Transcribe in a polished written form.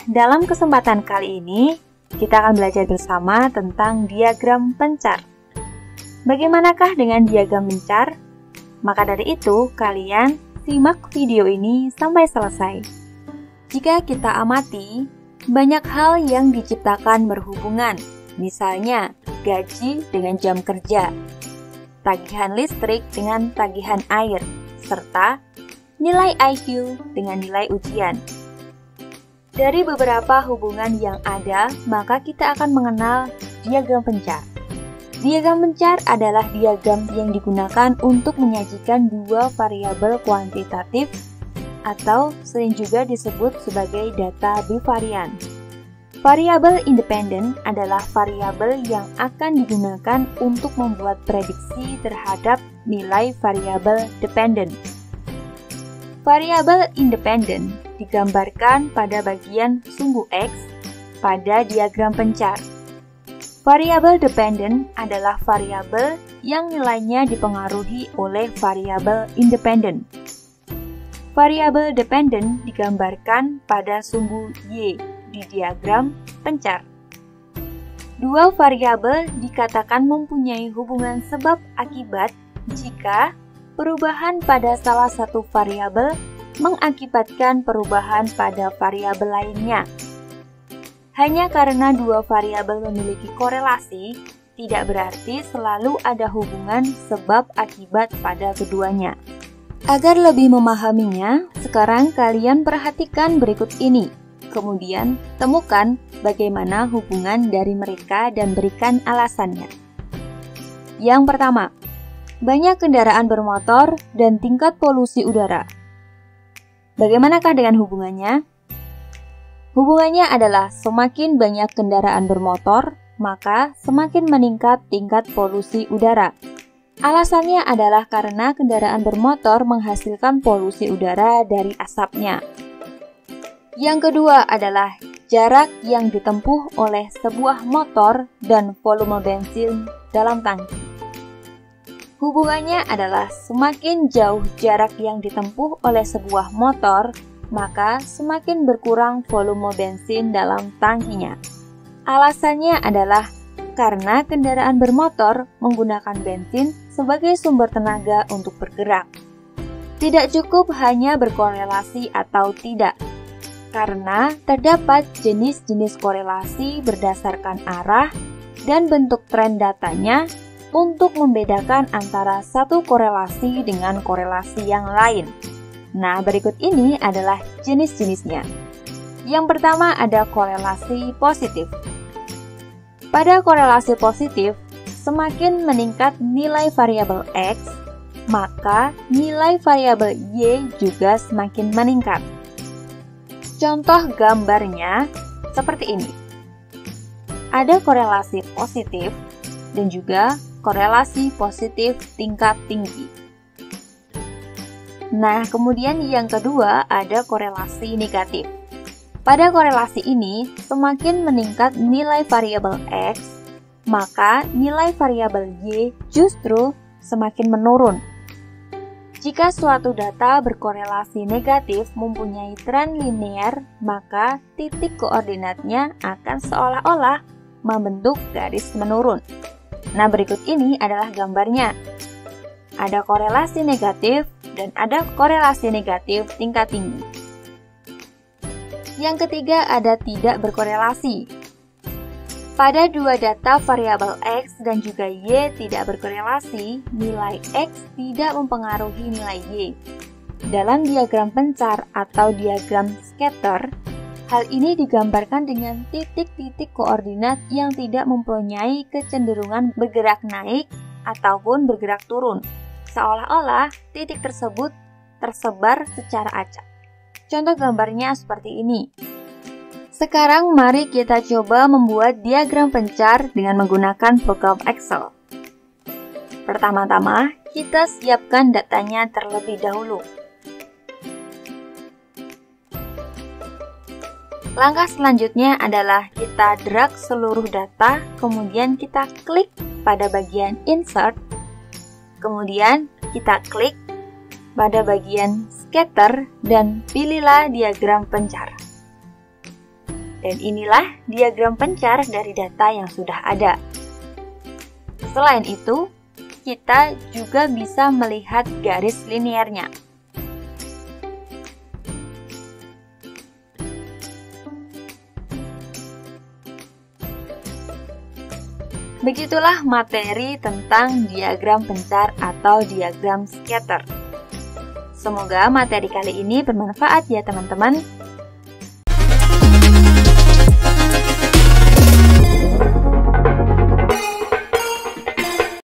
dalam kesempatan kali ini, kita akan belajar bersama tentang diagram pencar. Bagaimanakah dengan diagram pencar? Maka dari itu, kalian simak video ini sampai selesai. Jika kita amati, banyak hal yang diciptakan berhubungan, misalnya gaji dengan jam kerja, tagihan listrik dengan tagihan air, serta nilai IQ dengan nilai ujian. Dari beberapa hubungan yang ada, maka kita akan mengenal diagram pencar. Diagram pencar adalah diagram yang digunakan untuk menyajikan dua variabel kuantitatif atau sering juga disebut sebagai data bivarian. Variabel independen adalah variabel yang akan digunakan untuk membuat prediksi terhadap nilai variabel dependen. Variabel independen digambarkan pada bagian sumbu X pada diagram pencar. Variabel dependen adalah variabel yang nilainya dipengaruhi oleh variabel independen. Variabel dependen digambarkan pada sumbu Y di diagram pencar. Dua variabel dikatakan mempunyai hubungan sebab akibat jika perubahan pada salah satu variabel mengakibatkan perubahan pada variabel lainnya. Hanya karena dua variabel memiliki korelasi, tidak berarti selalu ada hubungan sebab akibat pada keduanya. Agar lebih memahaminya, sekarang kalian perhatikan berikut ini. Kemudian, temukan bagaimana hubungan dari mereka dan berikan alasannya. Yang pertama, banyak kendaraan bermotor dan tingkat polusi udara. Bagaimanakah dengan hubungannya? Hubungannya adalah semakin banyak kendaraan bermotor, maka semakin meningkat tingkat polusi udara. Alasannya adalah karena kendaraan bermotor menghasilkan polusi udara dari asapnya. Yang kedua adalah jarak yang ditempuh oleh sebuah motor dan volume bensin dalam tangki. Hubungannya adalah semakin jauh jarak yang ditempuh oleh sebuah motor, maka semakin berkurang volume bensin dalam tangkinya. Alasannya adalah karena kendaraan bermotor menggunakan bensin sebagai sumber tenaga untuk bergerak. Tidak cukup hanya berkorelasi atau tidak, karena terdapat jenis-jenis korelasi berdasarkan arah dan bentuk tren datanya untuk membedakan antara satu korelasi dengan korelasi yang lain. Nah, berikut ini adalah jenis-jenisnya. Yang pertama ada korelasi positif. Pada korelasi positif, semakin meningkat nilai variabel X, maka nilai variabel Y juga semakin meningkat. Contoh gambarnya seperti ini. Ada korelasi positif dan juga korelasi positif tingkat tinggi. Nah, kemudian yang kedua ada korelasi negatif. Pada korelasi ini, semakin meningkat nilai variabel X, maka nilai variabel Y justru semakin menurun. Jika suatu data berkorelasi negatif mempunyai tren linear, maka titik koordinatnya akan seolah-olah membentuk garis menurun. Nah, berikut ini adalah gambarnya. Ada korelasi negatif dan ada korelasi negatif tingkat tinggi. Yang ketiga ada tidak berkorelasi. Pada dua data variabel X dan juga Y tidak berkorelasi, nilai X tidak mempengaruhi nilai Y. Dalam diagram pencar atau diagram scatter, hal ini digambarkan dengan titik-titik koordinat yang tidak mempunyai kecenderungan bergerak naik ataupun bergerak turun, seolah-olah titik tersebut tersebar secara acak. Contoh gambarnya seperti ini. Sekarang mari kita coba membuat diagram pencar dengan menggunakan program Excel. Pertama-tama, kita siapkan datanya terlebih dahulu. Langkah selanjutnya adalah kita drag seluruh data, kemudian kita klik pada bagian Insert, kemudian kita klik pada bagian Scatter dan pilihlah diagram pencar. Dan inilah diagram pencar dari data yang sudah ada. Selain itu, kita juga bisa melihat garis linearnya. Begitulah materi tentang diagram pencar atau diagram scatter. Semoga materi kali ini bermanfaat ya teman-teman.